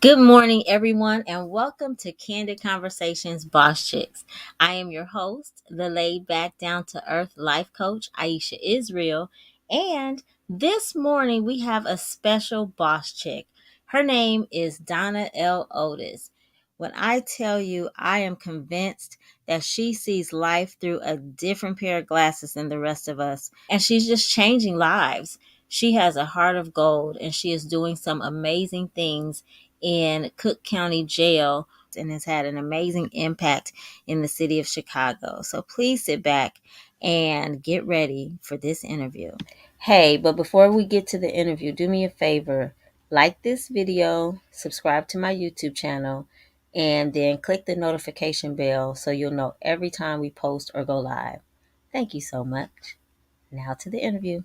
Good morning, everyone, and welcome to Candid Conversations Boss Chicks. I am your host, the laid back, down to earth life coach, Aisha isReal. And this morning we have a special boss chick. Her name is Donna L. Otis. When I tell you, I am convinced that she sees life through a different pair of glasses than the rest of us, and she's just changing lives. She has a heart of gold, and she is doing some amazing things in Cook County Jail and has had an amazing impact in the city of Chicago. So please sit back and get ready for this interview. Hey, but before we get to the interview, do me a favor, like this video, subscribe to my YouTube channel, and then click the notification bell so you'll know every time we post or go live. Thank you so much. Now to the interview.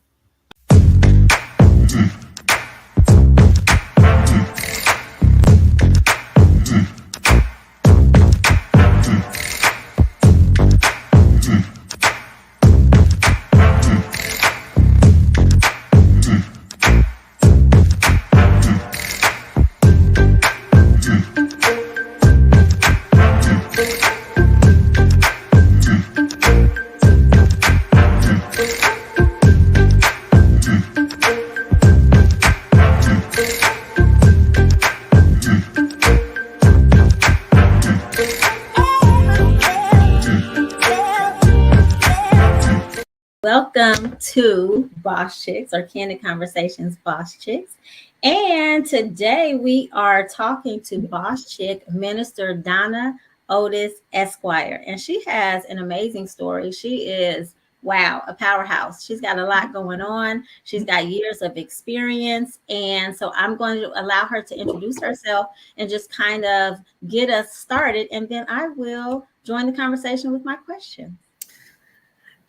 Welcome to Boss Chicks or Candid Conversations Boss Chicks. And today we are talking to Boss Chick Minister Donna Otis Esquire. And she has an amazing story. She is, wow, a powerhouse. She's got a lot going on. She's got years of experience. And so I'm going to allow her to introduce herself and just kind of get us started. And then I will join the conversation with my questions.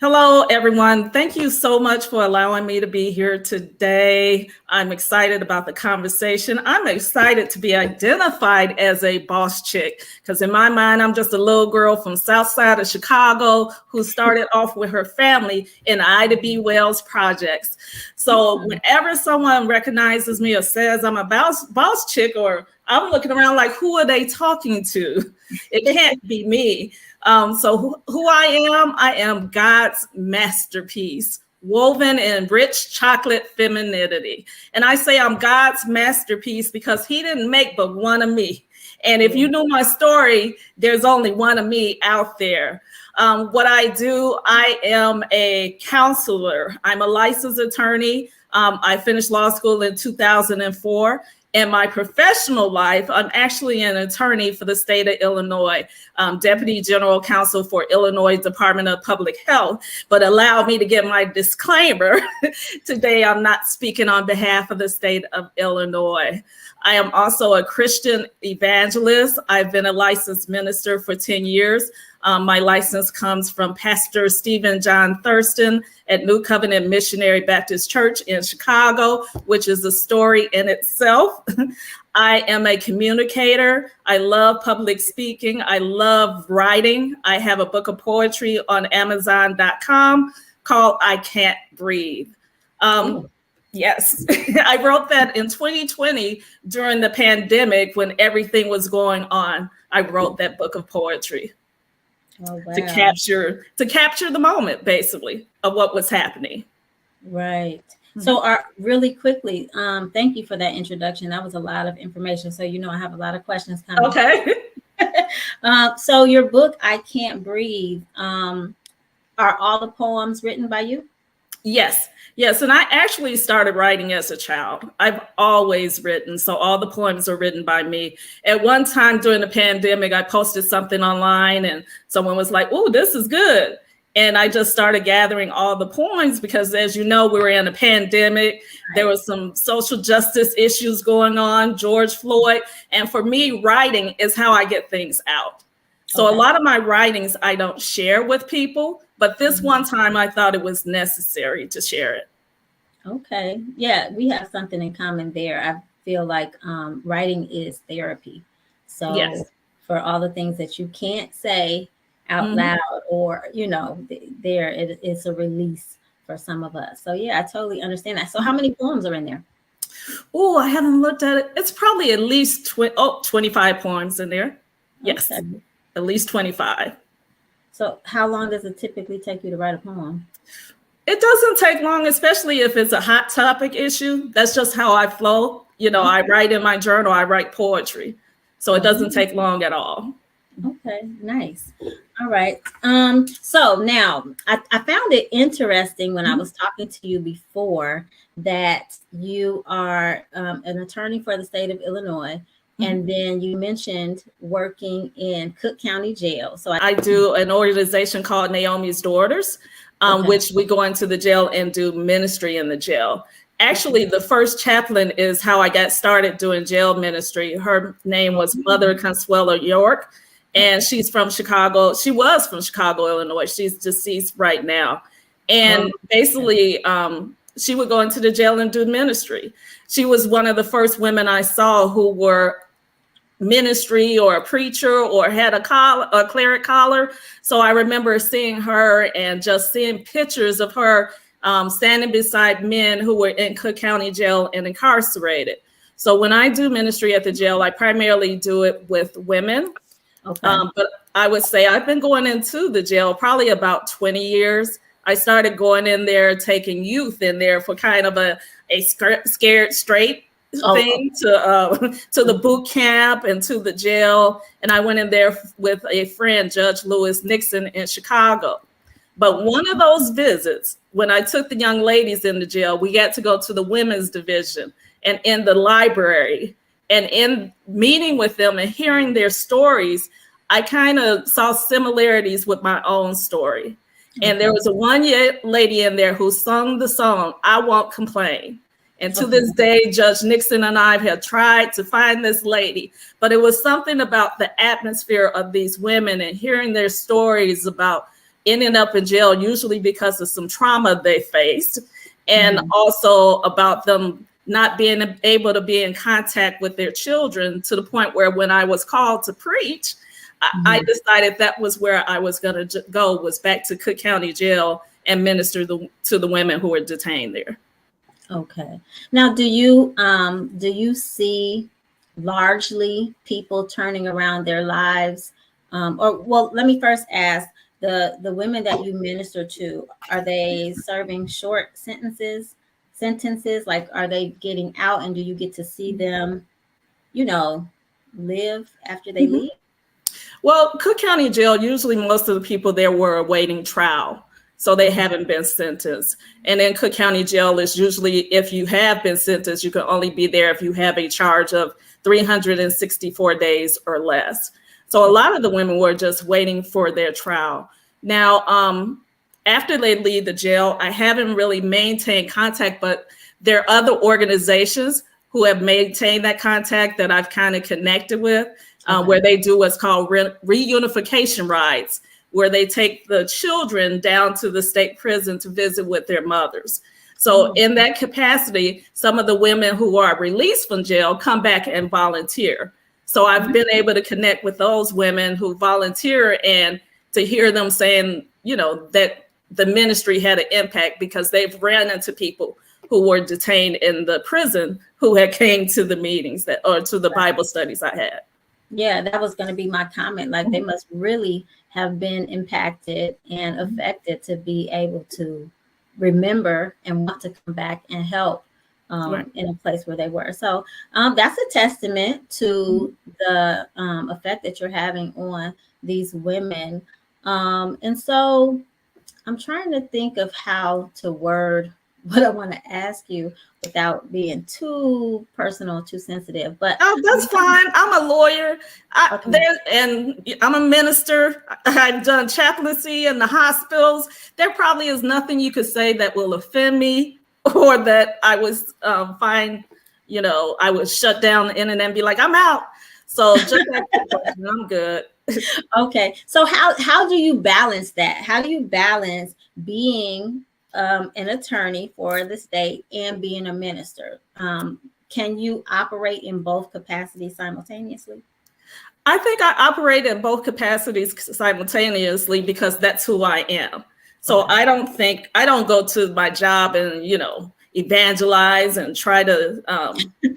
Hello, everyone. Thank you so much for allowing me to be here today. I'm excited about the conversation. I'm excited to be identified as a boss chick because in my mind, I'm just a little girl from South Side of Chicago who started off with her family in Ida B. Wells projects. So whenever someone recognizes me or says I'm a boss chick, or I'm looking around like, who are they talking to? It can't be me. So who I am God's masterpiece, woven in rich chocolate femininity. And I say I'm God's masterpiece because he didn't make but one of me. And if you know my story, there's only one of me out there. What I do, I am a counselor. I'm a licensed attorney. I finished law school in 2004. In my professional life, I'm actually an attorney for the state of Illinois, Deputy General Counsel for Illinois Department of Public Health. But allow me to get my disclaimer. Today, I'm not speaking on behalf of the state of Illinois. I am also a Christian evangelist. I've been a licensed minister for 10 years. My license comes from Pastor Stephen John Thurston at New Covenant Missionary Baptist Church in Chicago, which is a story in itself. I am a communicator. I love public speaking. I love writing. I have a book of poetry on Amazon.com called I Can't Breathe. Yes, I wrote that in 2020 during the pandemic when everything was going on. I wrote that book of poetry. Oh, wow. to capture the moment, basically, of what was happening. Right. So really quickly, thank you for that introduction. That was a lot of information. So, I have a lot of questions coming. Okay. So your book, I Can't Breathe, are all the poems written by you? Yes. And I actually started writing as a child. I've always written. So all the poems are written by me. At one time during the pandemic, I posted something online and someone was like, "Oh, this is good." And I just started gathering all the poems because, as you know, we were in a pandemic. Right. There was some social justice issues going on, George Floyd. And for me, writing is how I get things out. So A lot of my writings I don't share with people, but this one time I thought it was necessary to share it. Okay. Yeah, we have something in common there. I feel like writing is therapy. So yes. For all the things that you can't say out loud or, there it's a release for some of us. So yeah, I totally understand that. So how many poems are in there? Oh, I haven't looked at it. It's probably at least 25 poems in there. Okay. Yes, at least 25. So how long does it typically take you to write a poem? It doesn't take long, especially if it's a hot topic issue. That's just how I flow. I Okay. write in my journal, I write poetry. So it doesn't Oh, take long at all. okay, nice. All right. So now I found it interesting when I Mhm. was talking to you before that you are an attorney for the state of Illinois, Mhm. and then you mentioned working in Cook County Jail. So I do an organization called Naomi's Daughters, okay, which we go into the jail and do ministry in the jail. okay. Actually, the first chaplain is how I got started doing jail ministry. Her name was Mother Oh, Consuelo York, and okay. she's from Chicago. She was from Chicago, Illinois. She's deceased right now. Oh, And okay. basically, she would go into the jail and do ministry. She was one of the first women I saw who were ministry or a preacher or had a collar, a cleric collar. So I remember seeing her and just seeing pictures of her standing beside men who were in Cook County Jail and incarcerated. So when I do ministry at the jail, I primarily do it with women. Okay. But I would say I've been going into the jail probably about 20 years. I started going in there, taking youth in there for kind of a scared straight Oh, thing to the boot camp and to the jail. And I went in there with a friend, Judge Lewis Nixon in Chicago. But okay. one of those visits, when I took the young ladies into jail, we got to go to the women's division and in the library. And in meeting with them and hearing their stories, I kind of saw similarities with my own story. And there Okay. was a lady in there who sung the song, I Won't Complain. And to Okay. this day, Judge Nixon and I have tried to find this lady, but it was something about the atmosphere of these women and hearing their stories about ending up in jail, usually because of some trauma they faced, and Mhm. also about them not being able to be in contact with their children to the point where when I was called to preach, I Mhm. decided that was where I was going to go, was back to Cook County Jail and minister to the women who were detained there. Okay. Now, do you see largely people turning around their lives? Or well, let me first ask the women that you minister to, are they serving short sentences? Like, are they getting out, and do you get to see them, you know, live after they Mhm. leave? Well, Cook County Jail, usually most of the people there were awaiting trial. So they Okay. haven't been sentenced. And in Cook County Jail is usually if you have been sentenced, you can only be there if you have a charge of 364 days or less. So a lot of the women were just waiting for their trial. Now, after they leave the jail, I haven't really maintained contact, but there are other organizations who have maintained that contact that I've kind of connected with, Okay. where they do what's called reunification rides, where they take the children down to the state prison to visit with their mothers. So, Oh, in that capacity, some of the women who are released from jail come back and volunteer. So, I've been able to connect with those women who volunteer and to hear them saying, that the ministry had an impact because they've ran into people who were detained in the prison who had came to the meetings that or to the Bible studies I had. yeah, that was going to be my comment. Like, they Mhm. must really have been impacted and Mhm. affected to be able to remember and want to come back and help Right. in a place where they were. So that's a testament Mhm. to the effect that you're having on these women. And so I'm trying to think of how to word what I want to ask you without being too personal, too sensitive. But Oh, that's fine. I'm a lawyer. okay. And I'm a minister. I've done chaplaincy in the hospitals. There probably is nothing you could say that will offend me, or that I was find, I would shut down the internet and be like, I'm out. So just ask the question. I'm good. Okay. So how do you balance that? How do you balance being an attorney for the state and being a minister? Can you operate in both capacities simultaneously? I think I operate in both capacities simultaneously because that's who I am. So Okay. I don't go to my job and, evangelize and try to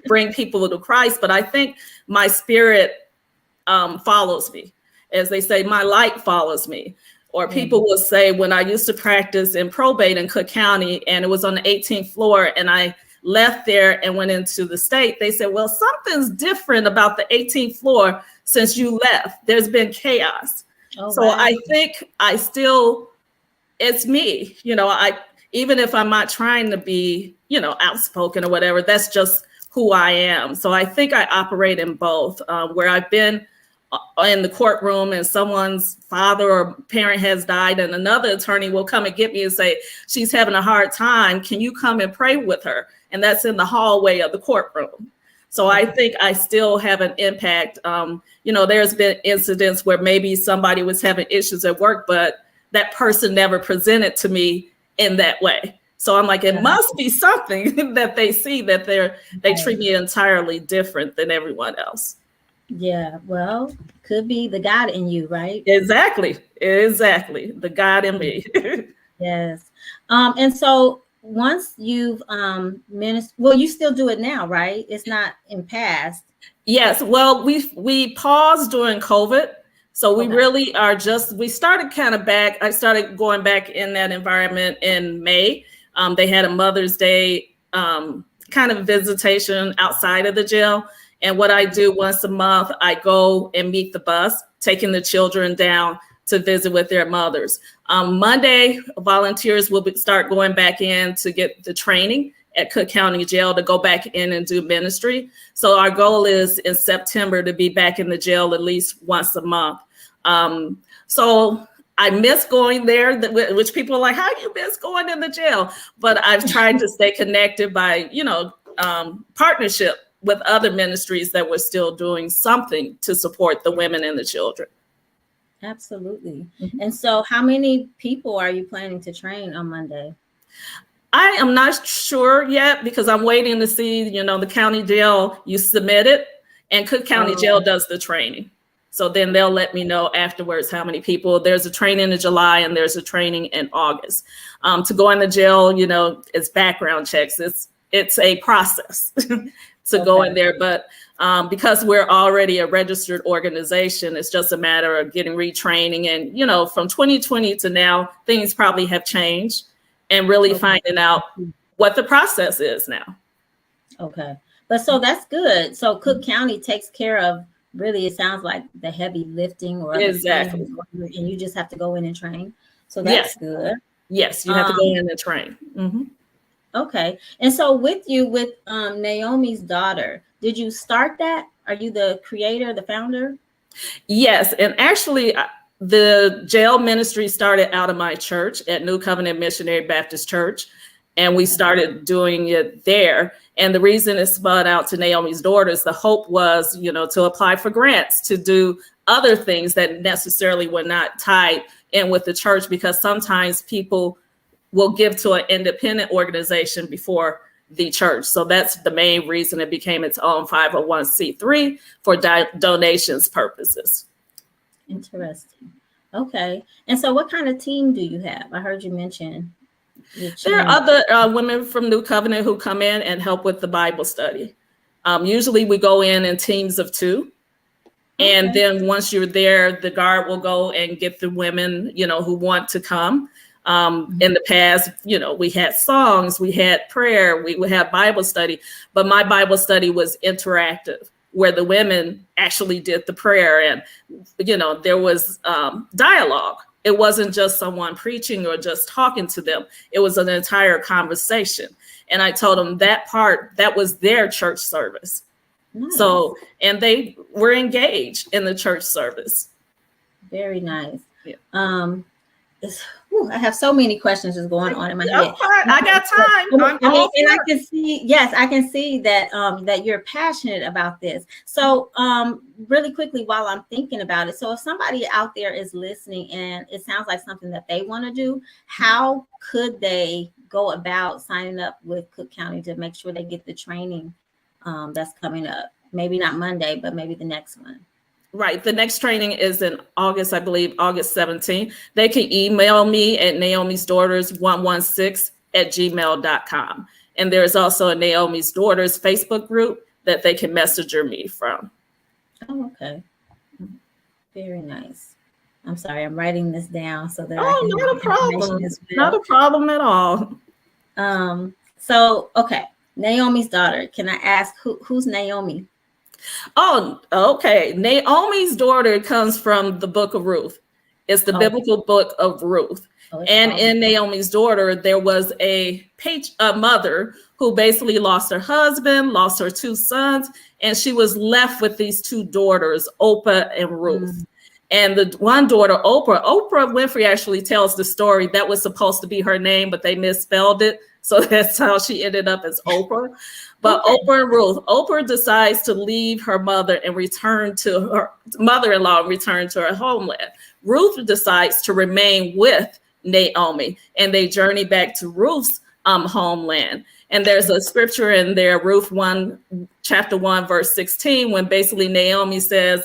bring people to Christ. But I think my spirit follows me. As they say, my light follows me. Or people will say, when I used to practice in probate in Cook County, and it was on the 18th floor, and I left there and went into the state, they said, well, something's different about the 18th floor since you left. There's been chaos. So wow. I think it's me, even if I'm not trying to be, outspoken or whatever, that's just who I am. So I think I operate in both, where I've been in the courtroom and someone's father or parent has died, and another attorney will come and get me and say, she's having a hard time. Can you come and pray with her? And that's in the hallway of the courtroom. So I think I still have an impact. There's been incidents where maybe somebody was having issues at work, but that person never presented to me in that way. So I'm like, it must be something that they see, that they treat me entirely different than everyone else. Yeah, well, could be the God in you, right? Exactly. The God in me. Yes. And so once you've you still do it now, right? It's not in past. Yes. Well, we paused during COVID. So we really are we started kind of back. I started going back in that environment in May. They had a Mother's Day kind of visitation outside of the jail. And what I do once a month, I go and meet the bus, taking the children down to visit with their mothers. Monday, volunteers will start going back in to get the training at Cook County Jail to go back in and do ministry. So our goal is in September to be back in the jail at least once a month. So I miss going there, which people are like, how do you miss going in the jail? But I've tried to stay connected by, partnership with other ministries that were still doing something to support the women and the children. Absolutely. Mm-hmm. And so how many people are you planning to train on Monday? I am not sure yet, because I'm waiting to see, the county jail, you submit it, and Cook County Jail does the training. So then they'll let me know afterwards how many people. There's a training in July and there's a training in August. To go in the jail, it's background checks. It's a process to go in there. But because we're already a registered organization, it's just a matter of getting retraining. And, from 2020 to now, things probably have changed, and really finding out what the process is now. Okay. But so that's good. So Cook County takes care of, really, it sounds like the heavy lifting or exactly, and you just have to go in and train. So that's good. Yes, you have to go in and train. Mm-hmm. Okay. And so with Naomi's daughter, did you start that? Are you the creator, the founder? Yes. And actually, the jail ministry started out of my church at New Covenant Missionary Baptist Church. And we started doing it there. And the reason it spun out to Naomi's daughters, the hope was, to apply for grants to do other things that necessarily were not tied in with the church, because sometimes people will give to an independent organization before the church. So that's the main reason it became its own 501c3 for donations purposes. Interesting. Okay. And so what kind of team do you have? I heard you mention. There are other women from New Covenant who come in and help with the Bible study. Usually we go in teams of 2. And then once you're there, the guard will go and get the women, who want to come. In the past, we had songs, we had prayer, we would have Bible study, but my Bible study was interactive, where the women actually did the prayer, and, there was dialogue. It wasn't just someone preaching or just talking to them. It was an entire conversation. And I told them that was their church service. Nice. So, and they were engaged in the church service. Very nice. Yeah. I have so many questions just going on in my head. I got time. And I can see, I can see that that you're passionate about this. So really quickly, while I'm thinking about it, so if somebody out there is listening and it sounds like something that they want to do, how could they go about signing up with Cook County to make sure they get the training that's coming up? Maybe not Monday, but maybe the next one. Right. The next training is in August, I believe, August 17th. They can email me at Naomi's Daughters 116 @gmail.com. And there's also a Naomi's Daughters Facebook group that they can messenger me from. Oh, okay. Very nice. I'm sorry, I'm writing this down so that I Oh, can have not a the information problem. as Not well. a problem at all. So okay, Naomi's daughter. Can I ask who's Naomi? Oh, okay. Naomi's daughter comes from the book of Ruth. It's the Oh, biblical book of Ruth. oh, it's And called. in Naomi's daughter, there was a mother who basically lost her husband, lost her two sons, and she was left with these two daughters, Oprah and Ruth. Mm, And the one daughter, Oprah Winfrey actually tells the story that was supposed to be her name, but they misspelled it. So that's how she ended up as Oprah. But okay. Oprah and Ruth, Oprah decides to leave her mother and return to her mother-in-law and return to her homeland. Ruth decides to remain with Naomi, and they journey back to Ruth's homeland. And there's a scripture in there, Ruth 1, chapter 1, verse 16, when basically Naomi says,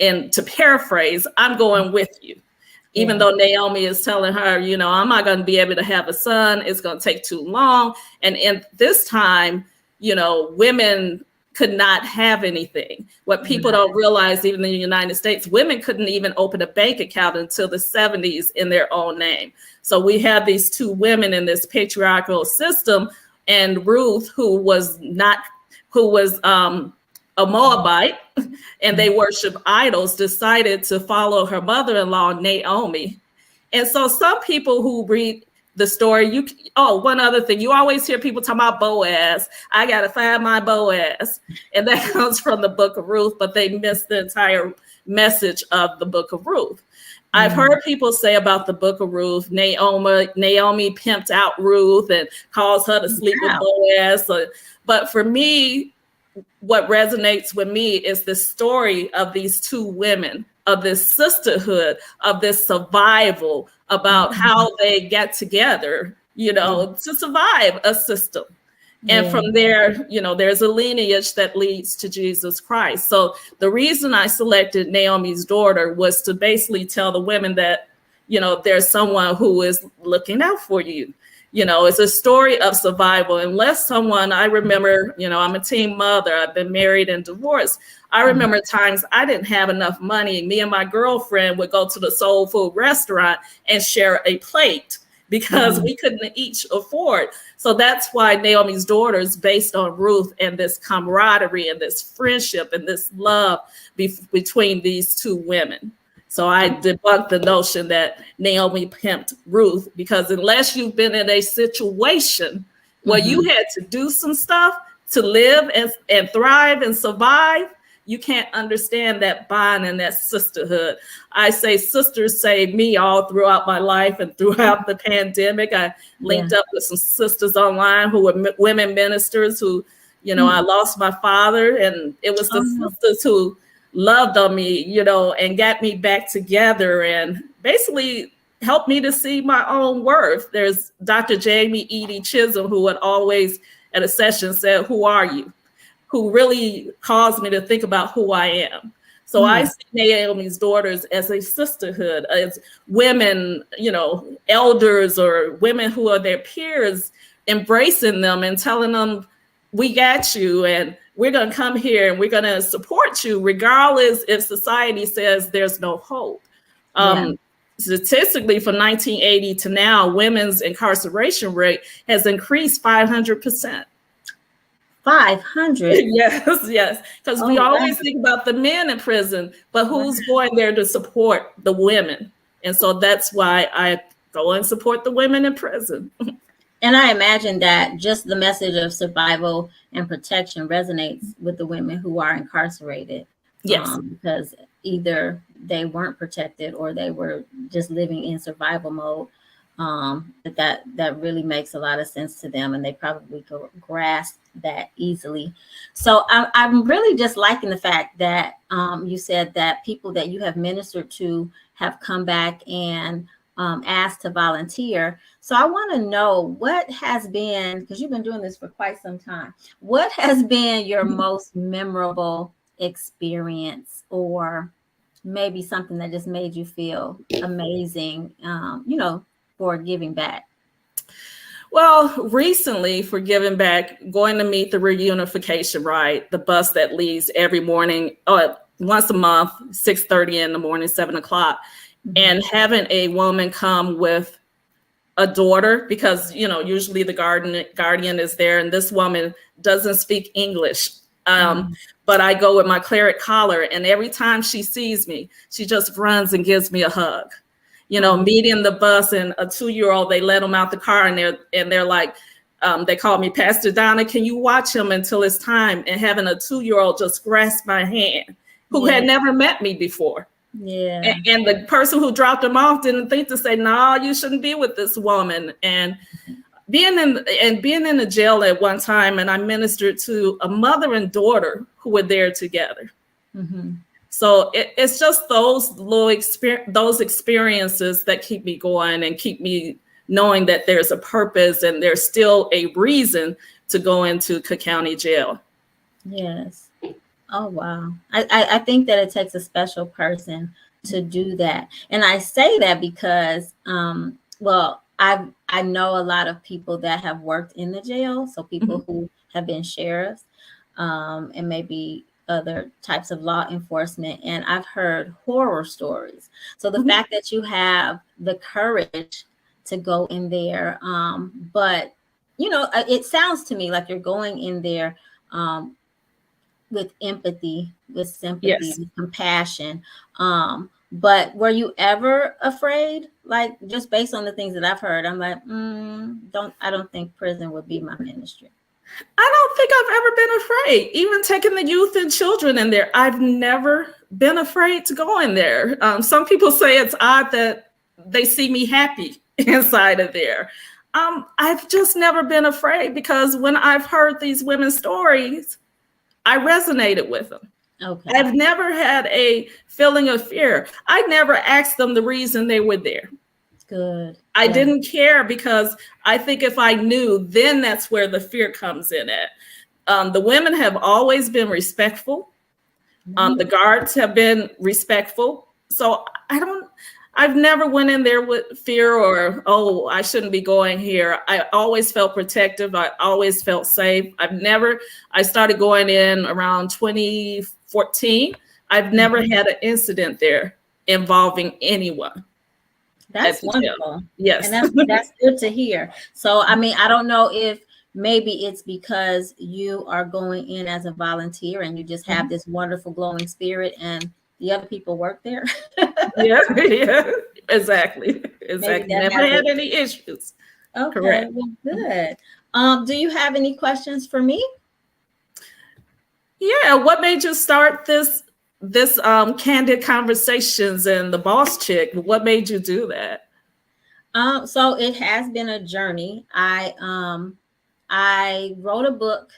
and to paraphrase, I'm going with you. Even Yeah. though Naomi is telling her, I'm not going to be able to have a son. It's going to take too long. And in this time, women could not have anything. What people don't realize, even in the United States, women couldn't even open a bank account until the 70s in their own name. So we have these two women in this patriarchal system, and Ruth, who was a Moabite, and they worship idols, decided to follow her mother-in-law, Naomi. And so some people who read the story, one other thing, you always hear people talk about Boaz. I got to find my Boaz. And that comes from the book of Ruth, but they missed the entire message of the book of Ruth. I've heard people say about the book of Ruth, Naomi pimped out Ruth and caused her to sleep with Boaz. But for me, what resonates with me is the story of these two women, of this sisterhood, of this survival, about how they get together, to survive a system. And from there, there's a lineage that leads to Jesus Christ. So the reason I selected Naomi's daughter was to basically tell the women that, there's someone who is looking out for you. It's a story of survival. Unless I remember, I'm a teen mother. I've been married and divorced. I remember times I didn't have enough money. Me and my girlfriend would go to the soul food restaurant and share a plate because we couldn't each afford. So that's why Naomi's daughter is based on Ruth and this camaraderie and this friendship and this love between these two women. So I debunked the notion that Naomi pimped Ruth, because unless you've been in a situation where you had to do some stuff to live and thrive and survive, you can't understand that bond and that sisterhood. I say sisters saved me all throughout my life and throughout the pandemic. I linked up with some sisters online who were women ministers who, I lost my father, and it was the sisters who loved on me, and got me back together and basically helped me to see my own worth. There's Dr. Jamie Edie Chisholm, who would always at a session said, "Who are you?" Who really caused me to think about who I am. So I see Naomi's daughters as a sisterhood, as women, elders or women who are their peers, embracing them and telling them, we got you, and we're going to come here and we're going to support you, regardless if society says there's no hope. Statistically, from 1980 to now, women's incarceration rate has increased 500%. 500? Yes. Because we always think about the men in prison, but who's going there to support the women? And so that's why I go and support the women in prison. And I imagine that just the message of survival and protection resonates with the women who are incarcerated. Yes. Because either they weren't protected or they were just living in survival mode. That really makes a lot of sense to them, and they probably grasp that easily. So I'm really just liking the fact that you said that people that you have ministered to have come back and asked to volunteer. So I want to know what has been, because you've been doing this for quite some time, what has been your most memorable experience, or maybe something that just made you feel amazing, for giving back? Well, recently for giving back, going to meet the reunification ride, the bus that leaves every morning, once a month, 6:30 in the morning, 7 o'clock, and having a woman come with a daughter, because usually the guardian is there, and this woman doesn't speak English. But I go with my claret collar, and every time she sees me, she just runs and gives me a hug. Meeting the bus, and a 2-year-old, they let him out the car, and they're like, they call me Pastor Donna, can you watch him until it's time? And having a 2-year-old just grasp my hand, who had never met me before. Yeah. And the person who dropped him off didn't think to say, no, you shouldn't be with this woman. And being in the jail at one time, and I ministered to a mother and daughter who were there together. So it's just those those experiences that keep me going and keep me knowing that there's a purpose and there's still a reason to go into Cook County Jail. Yes. Oh, wow. I think that it takes a special person to do that. And I say that because, well, I know a lot of people that have worked in the jail. So people who have been sheriffs, and maybe other types of law enforcement. And I've heard horror stories. So the fact that you have the courage to go in there, but, it sounds to me like you're going in there with empathy, with sympathy, with compassion. But were you ever afraid? Like, just based on the things that I've heard, I'm like, I don't think prison would be my ministry. I don't think I've ever been afraid, even taking the youth and children in there. I've never been afraid to go in there. Some people say it's odd that they see me happy inside of there. I've just never been afraid, because when I've heard these women's stories, I resonated with them. Okay. I've never had a feeling of fear. I never asked them the reason they were there. Good. I didn't care, because I think if I knew, then that's where the fear comes in at. The women have always been respectful. The guards have been respectful. So I've never went in there with fear or, oh, I shouldn't be going here. I always felt protective. I always felt safe. I started going in around 2014. I've never had an incident there involving anyone. That's wonderful. Yes. And that's good to hear. So, I mean, I don't know if maybe it's because you are going in as a volunteer and you just have this wonderful glowing spirit and the other people work there. Yeah, exactly. Never had any issues. Okay, correct. Well, good. Do you have any questions for me? Yeah, what made you start this Candid Conversations and the Boss Chick? What made you do that? So it has been a journey. I wrote a book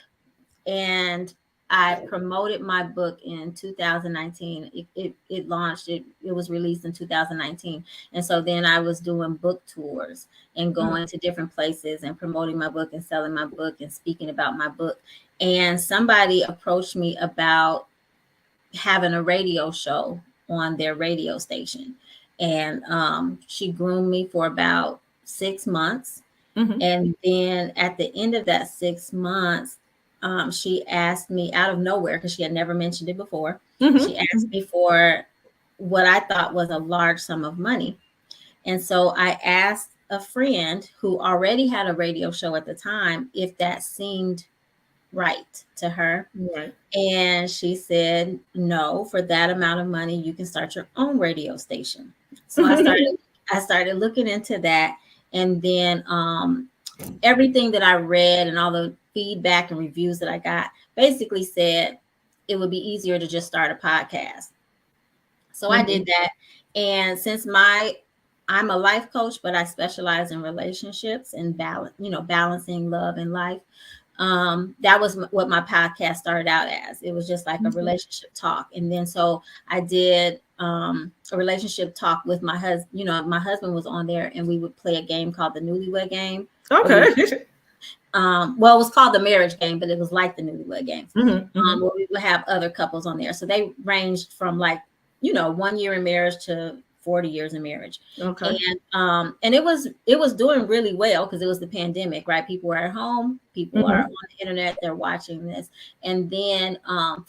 and I promoted my book in 2019. It launched, it was released in 2019. And so then I was doing book tours and going to different places and promoting my book and selling my book and speaking about my book. And somebody approached me about having a radio show on their radio station. And she groomed me for about 6 months. And then at the end of that 6 months, she asked me out of nowhere, because she had never mentioned it before. She asked me for what I thought was a large sum of money. And so I asked a friend who already had a radio show at the time if that seemed right to her. Right. And she said, no, for that amount of money, you can start your own radio station. So I started looking into that. And then everything that I read and all the feedback and reviews that I got basically said it would be easier to just start a podcast. So I did that. And since I'm a life coach, but I specialize in relationships and balancing love and life. That was what my podcast started out as. It was just like a relationship talk. And then so I did a relationship talk with my husband. My husband was on there and we would play a game called the Newlywed Game. Okay. Well, it was called the Marriage Game, but it was like the Newlywed Game. Where we would have other couples on there. So they ranged from 1 year in marriage to 40 years of marriage. Okay. And it was doing really well because it was the pandemic, right? People were at home, people are Hmm. on the internet, they're watching this. And then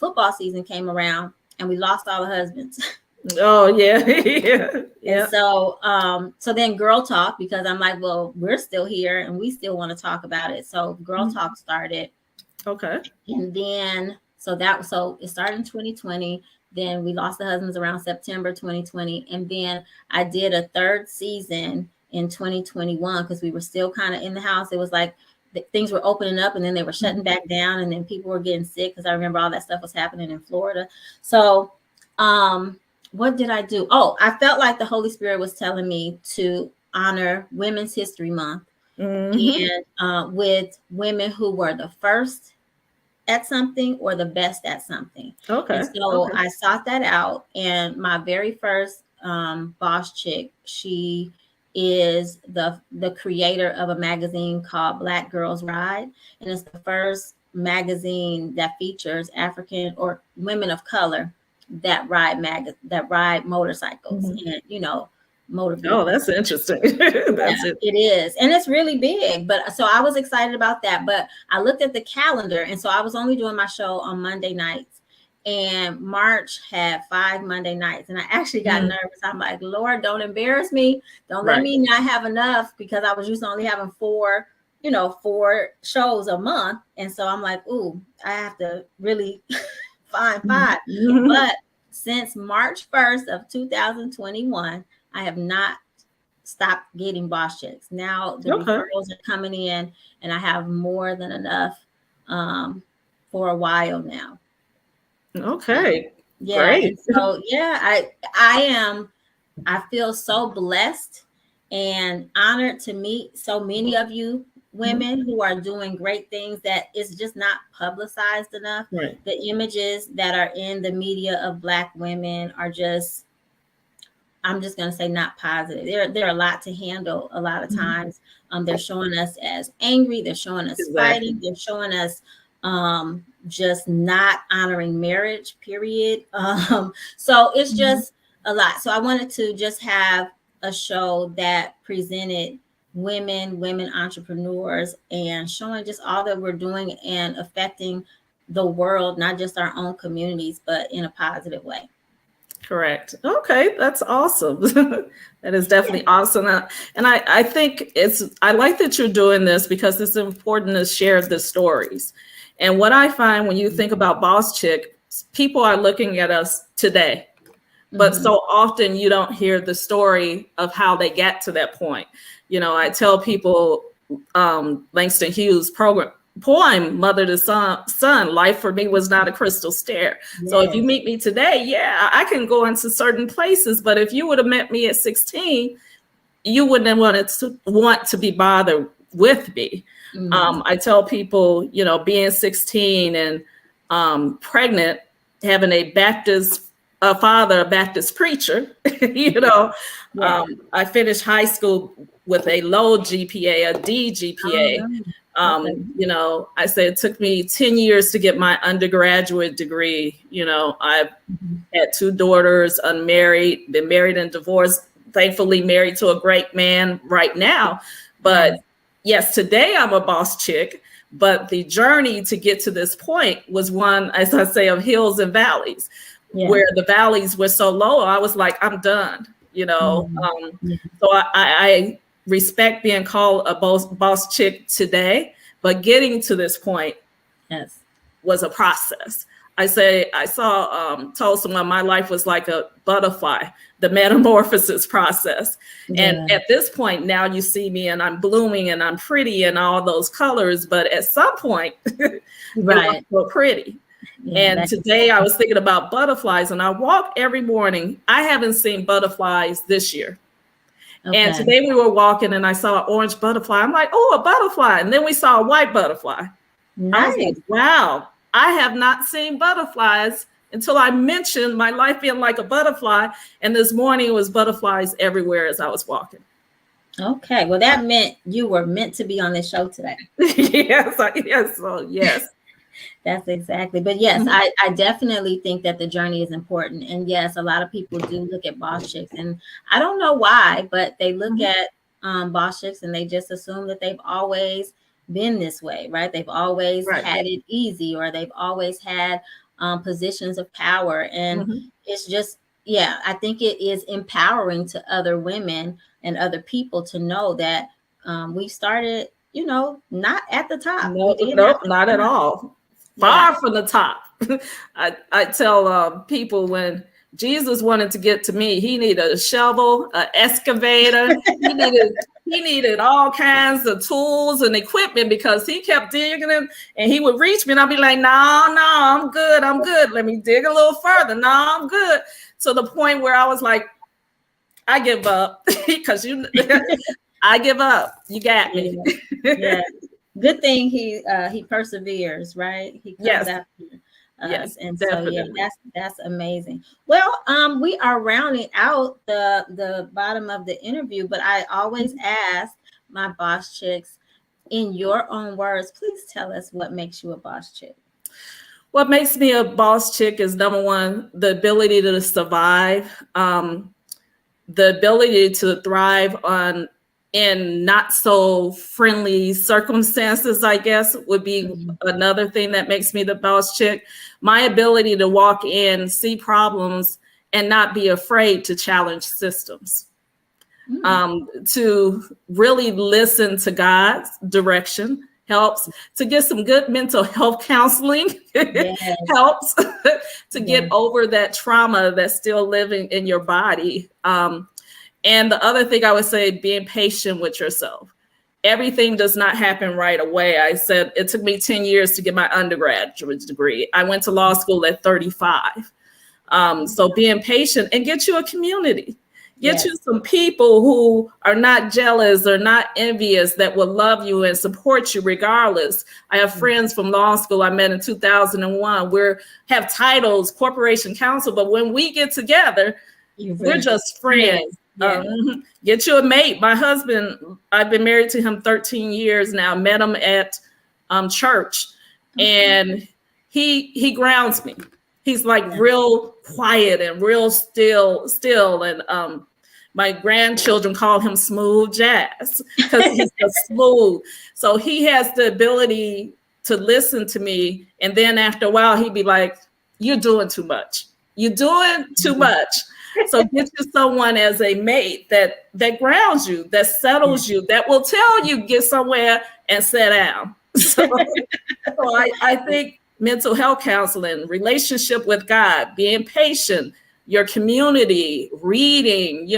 football season came around and we lost all the husbands. Oh yeah, yeah, And yeah. so then girl talk, because I'm like, well, we're still here and we still want to talk about it. So girl Mhm. talk started. Okay. And then so it started in 2020. Then we lost the husbands around September 2020. And then I did a third season in 2021 because we were still kind of in the house. It was like things were opening up and then they were shutting back down, and then people were getting sick because I remember all that stuff was happening in Florida. So what did I do? Oh, I felt like the Holy Spirit was telling me to honor Women's History Month, Hmm. and with women who were the first at something or the best at something. And Okay. so Okay. I sought that out. And my very first boss chick, she is the creator of a magazine called Black Girls Ride. And it's the first magazine that features African or women of color that ride motorcycles Hmm. and motor Oh, vehicles. that's interesting. Yeah, That's it. it is. And it's really big. But so I was excited about that. But I looked at the calendar. And so I was only doing my show on Monday nights. And March had 5 Monday nights. And I actually got Mm. nervous. I'm like, Lord, don't embarrass me. Don't let Right. me not have enough, because I was used to only having four shows a month. And so I'm like, ooh, I have to really find five. Mhm. But since March 1st of 2021, I have not stopped getting boss checks. Now the Okay. referrals are coming in, and I have more than enough um, for a while now. Um, Okay. yeah, and Great. so yeah, I feel so blessed and honored to meet so many of you Mhm. women who are doing great things that is just not publicized enough. Right. The images that are in the media of Black women are just, I'm just going to say, not positive. They're a lot to handle a lot of Mhm. times. They're showing us as angry. They're showing us Exactly. fighting. They're showing us just not honoring marriage, period. So it's Mhm. just a lot. So I wanted to just have a show that presented women entrepreneurs, and showing just all that we're doing and affecting the world, not just our own communities, but in a positive way. Correct. Okay, that's awesome. That is definitely awesome. And I think I like that you're doing this because it's important to share the stories. And what I find when you think about Boss Chick, people are looking at us today, but Mm-hmm. so often you don't hear the story of how they get to that point. I tell people Langston Hughes' poem, Mother to Son, life for me was not a crystal stair. So if you Yes. meet me today, yeah, I can go into certain places, but if you would have met me at 16, you wouldn't have want to be bothered with me. Mm-hmm. I tell people, being 16 and pregnant, having a father, a Baptist preacher, you know, Yeah. I finished high school with a low GPA, a D Oh GPA. no. Okay. I say it took me 10 years to get my undergraduate degree. I've Mhm. had two daughters, unmarried, been married and divorced, thankfully married to a great man right now. Nice. But yes, today I'm a boss chick, but the journey to get to this point was one, as I say, of hills and valleys, Yeah. where the valleys were so low, I was like, I'm done, Mhm. Yeah. so I respect being called a boss chick today, but getting to this point Yes. was a process. Told someone my life was like a butterfly, the metamorphosis process. And Yeah. at this point, now you see me and I'm blooming and I'm pretty and all those colors. But at some point, it wasn't Right. so pretty. Yeah. And That can today I was thinking about butterflies, and I walk every morning. I haven't seen butterflies this year. And okay. today we were walking and I saw an orange butterfly. I'm like, oh, a butterfly. And then we saw a white butterfly. I was like, Nice. wow, I have not seen butterflies until I mentioned my life being like a butterfly. And this morning it was butterflies everywhere as I was walking. Okay. Well, that meant you were meant to be on this show today. Yes, yes, so yes. That's exactly. But yes, Mhm. I definitely think that the journey is important. And yes, a lot of people do look at boss chicks, and I don't know why, but they look Mhm. at boss chicks and they just assume that they've always been this way, right? They've always Right. had it easy, or they've always had positions of power. And Mhm. it's just, yeah, I think it is empowering to other women and other people to know that we started, not at the top. We No, didn't have nope, to not at climb. all. Yeah. Far from the top. I tell people when Jesus wanted to get to me, he needed a shovel, an excavator. He needed all kinds of tools and equipment because he kept digging it, and he would reach me, and I'd be like, "No, no, I'm good. I'm good. Let me dig a little further. No, I'm good." To the point where I was like, "I give up," because I give up. You got me. Yeah. Yeah. Good thing he perseveres, right? He comes Yes, after yes, us. And so yeah, definitely. that's amazing. Well, we are rounding out the bottom of the interview, but I always ask my boss chicks, in your own words, please tell us what makes you a boss chick. What makes me a boss chick is number one, the ability to survive, the ability to thrive on in not so friendly circumstances, I guess, would be Mhm. another thing that makes me the boss chick. My ability to walk in, see problems, and not be afraid to challenge systems. Mm. To really listen to God's direction helps. To get some good mental health counseling Yes. helps. To get Yes. over that trauma that's still living in your body. And the other thing I would say, being patient with yourself. Everything does not happen right away. I said it took me 10 years to get my undergraduate degree. I went to law school at 35. So being patient and get you a community. Get you Yes. some people who are not jealous or not envious that will love you and support you regardless. I have friends from law school I met in 2001. We have titles, corporation counsel, but when we get together, You we're really just just friends. friends. Yeah. Get you a mate. My husband, I've been married to him 13 years now. Met him at church, Okay. and he grounds me. He's like real quiet and real still. And my grandchildren call him Smooth Jazz because he's so smooth. So he has the ability to listen to me, and then after a while, he'd be like, "You're doing too much. You're doing too much." So get you someone as a mate that grounds you, that Yeah. settles you, that will tell you get somewhere and sit down. So I think mental health counseling, relationship with God, being patient, your community, reading,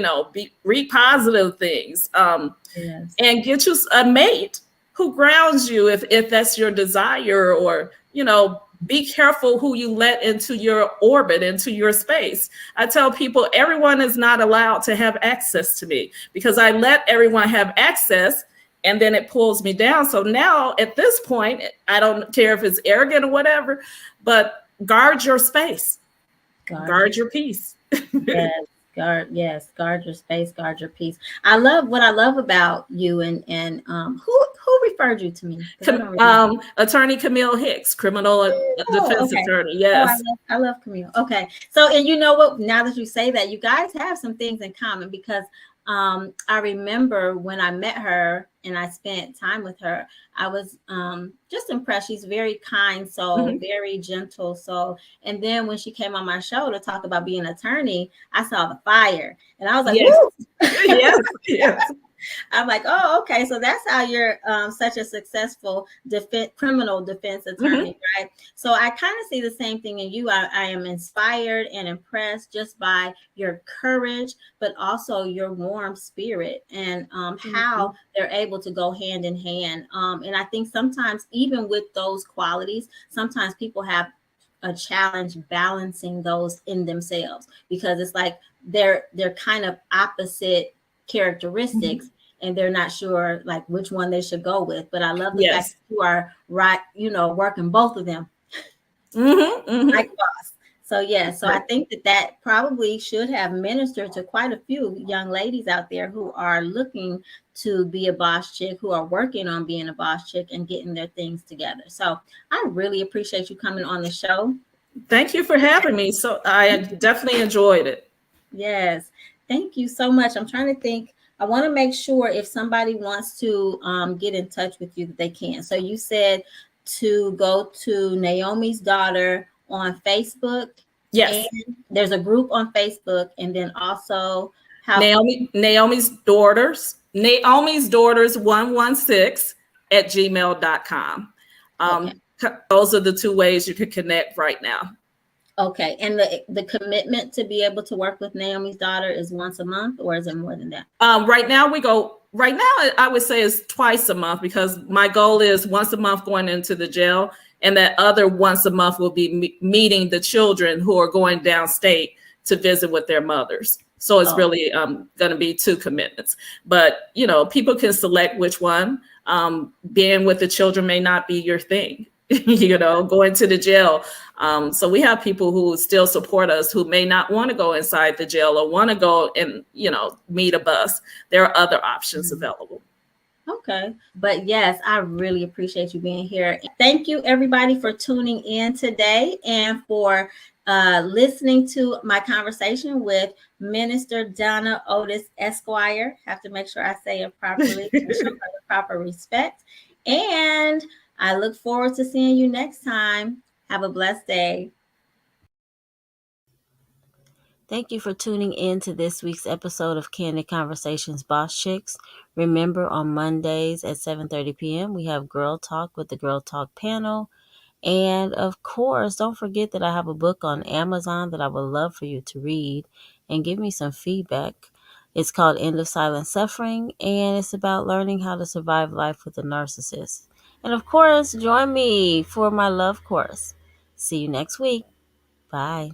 read positive things, Yes. and get you a mate who grounds you if that's your desire, or be careful who you let into your orbit, into your space. I tell people everyone is not allowed to have access to me because I let everyone have access, and then it pulls me down. So now at this point, I don't care if it's arrogant or whatever, but guard your space, guard Gorgeous. your peace. Yes, guard your space, guard your peace. I love what I love about you, and who referred you to me? Because I don't remember. Attorney Camille Hicks, criminal Oh, defense okay. attorney. Oh, Yes. I love Camille. Okay. So, and you know what? Now that you say that, you guys have some things in common because I remember when I met her and I spent time with her, I was just impressed. She's very kind soul, Mhm. very gentle soul. And then when she came on my show to talk about being an attorney, I saw the fire and I was like, Yes. woo! Yes. Yes. I'm like, oh, okay. So that's how you're such a successful criminal defense Mhm. attorney, right? So I kind of see the same thing in you. I am inspired and impressed just by your courage, but also your warm spirit and Thank how you. they're able to go hand in hand. And I think sometimes, even with those qualities, sometimes people have a challenge balancing those in themselves because it's like they're kind of opposite characteristics Mhm. and they're not sure like which one they should go with. But I love the fact Yes. that you are right, working both of them Mhm. like Mhm. boss. So yeah, so I think that that probably should have ministered to quite a few young ladies out there who are looking to be a boss chick, who are working on being a boss chick and getting their things together. So I really appreciate you coming on the show. Thank you for having me. So I definitely enjoyed it. Yes. Thank you so much. I'm trying to think. I want to make sure if somebody wants to get in touch with you that they can. So you said to go to Naomi's daughter on Facebook, and Yes. there's a group on Facebook, and then also how can Naomi's daughters 116 at gmail.com. okay. Those are the two ways you could connect right now. Okay. And the commitment to be able to work with Naomi's daughter is once a month, or is it more than that? Right now, I would say it's twice a month because my goal is once a month going into the jail, and that other once a month will be meeting the children who are going downstate to visit with their mothers. So it's Oh, really going to be two commitments. But, people can select which one. Being with the children may not be your thing, going to the jail. So we have people who still support us who may not want to go inside the jail or want to go and, meet a bus. There are other options available. okay. But yes, I really appreciate you being here. Thank you, everybody, for tuning in today and for listening to my conversation with Minister Donna Otis Esquire. Have to make sure I say it properly and show her the proper respect. And I look forward to seeing you next time. Have a blessed day. Thank you for tuning in to this week's episode of Candid Conversations Boss Chicks. Remember, on Mondays at 7:30 p.m., we have Girl Talk with the Girl Talk panel. And of course, don't forget that I have a book on Amazon that I would love for you to read and give me some feedback. It's called End of Silent Suffering, and it's about learning how to survive life with a narcissist. And of course, join me for my love course. See you next week. Bye.